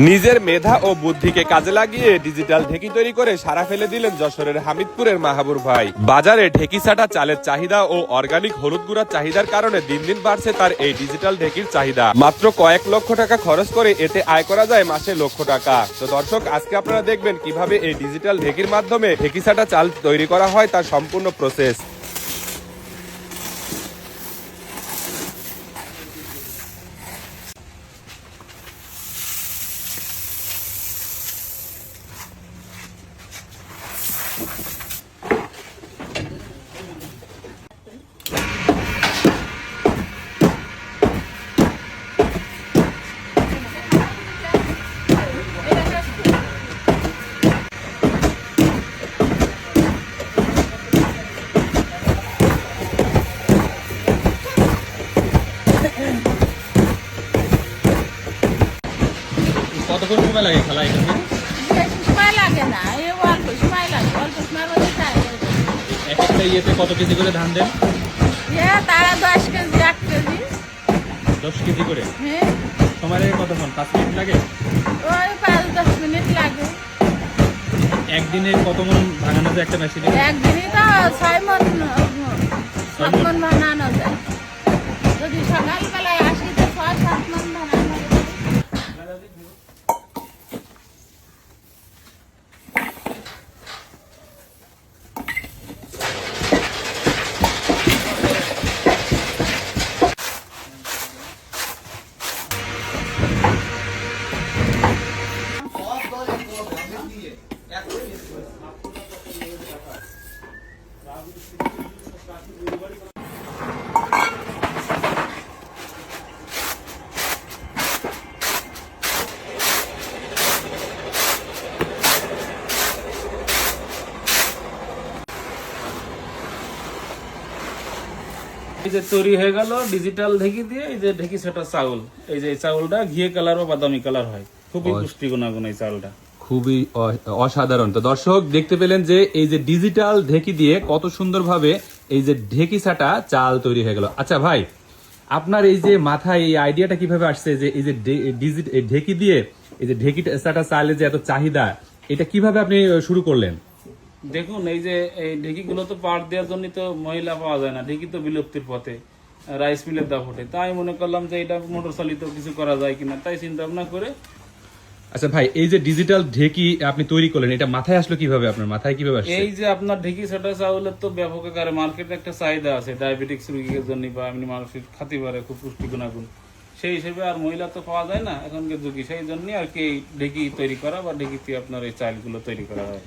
নিজের মেধা ও বুদ্ধিকে কাজে লাগিয়ে ডিজিটাল ঢেকি তৈরি করে সারা ফেলে দিলেন যশোরের হামিদপুরের মাহাবুর ভাই। বাজারে ঢেকি ছাটা চালের চাহিদা ও অর্গানিক হলুদ গুঁড়ার চাহিদার কারণে দিন দিন বাড়ছে তার এই ডিজিটাল ঢেকির চাহিদা। মাত্র কয়েক লক্ষ টাকা খরচ করে এতে আয় করা যায় মাসে লক্ষ টাকা। তো দর্শক, আজকে আপনারা দেখবেন কিভাবে এই ডিজিটাল ঢেকির মাধ্যমে ঢেকি ছাটা চাল তৈরি করা হয় তার সম্পূর্ণ প্রসেস। কতক্ষণ সময় লাগে খেলা এখানে? সময় লাগে না, এই অল্প সময় লাগে, অল্প সময়ের মধ্যে চাই। একটা ইয়েতে কত কেজি করে ধান দেন? তারা 10 কেজি 1 কেজি 10 কেজি করে। হ্যাঁ, সময় লাগে কতক্ষণ? 5 মিনিট লাগে? ওই 5-10 মিনিট লাগে। একদিনে কত মন ভাঙানো যায় একটা মেশিনে? একদিনই তো 6 মণ 7 মণ বানানো যায়। যদি সকালবেলায় আসি তো 6-7 মণ বানানো যায়। এই যে তৈরি হয়ে গেল ডিজিটাল ঢেকি দিয়ে, এই যে ঢেকি সেটা চাউল, এই যে এই চাউলটা ঘিয়ে কালার বা বাদামি কালার হয়। খুবই পুষ্টি গুণাগুণ এই চাউলটা, খুবই অসাধারণ। তো দর্শক, দেখতে পেলেন যে এই যে ডিজিটাল ঢেকি দিয়ে কত সুন্দরভাবে এই যে ঢেকি ছাটা চাল তৈরি হয়ে গেল। আচ্ছা ভাই, আপনার এই যে মাথায় এই আইডিয়াটা কিভাবে আসছে যে এই যে ঢেকি দিয়ে এই যে ঢেকি ছাটা চালের যে এত চাহিদা, এটা কিভাবে আপনি শুরু করলেন? দেখুন এই যে এই ঢেকি গুলো তো পাট দেওয়ার জন্য তো মহিলা পাওয়া যায় না, ঢেকি তো বিলুপ্তির পথে, রাইস মিলের দাপটে। তাই মনে করলাম যে এটা মোটর চালিত কিছু করা যায় কিনা, তাই চিন্তা ভাবনা করে। আচ্ছা ভাই, এই যে ডিজিটাল ঢেকি আপনি তৈরি করলেন, এটা মাথায় আসলো কিভাবে? আপনার মাথায় কিভাবে আসছে? এই যে আপনার ঢেকি ছাটা চাউলের তো ব্যাপক আকারে মার্কেটে একটা চাহিদা আছে ডায়াবেটিক্স রোগীদের জন্য, বা এমনি মানুষের খাতে পারে, খুব পুষ্টি গুণাগুণ। সেই হিসেবে আর মহিলা তো পাওয়া যায় না এখনকার যুগে, সেই জন্য আর কি ঢেকি তৈরি করা বা ঢেকিতে আপনার এই চালগুলো তৈরি করা হয়।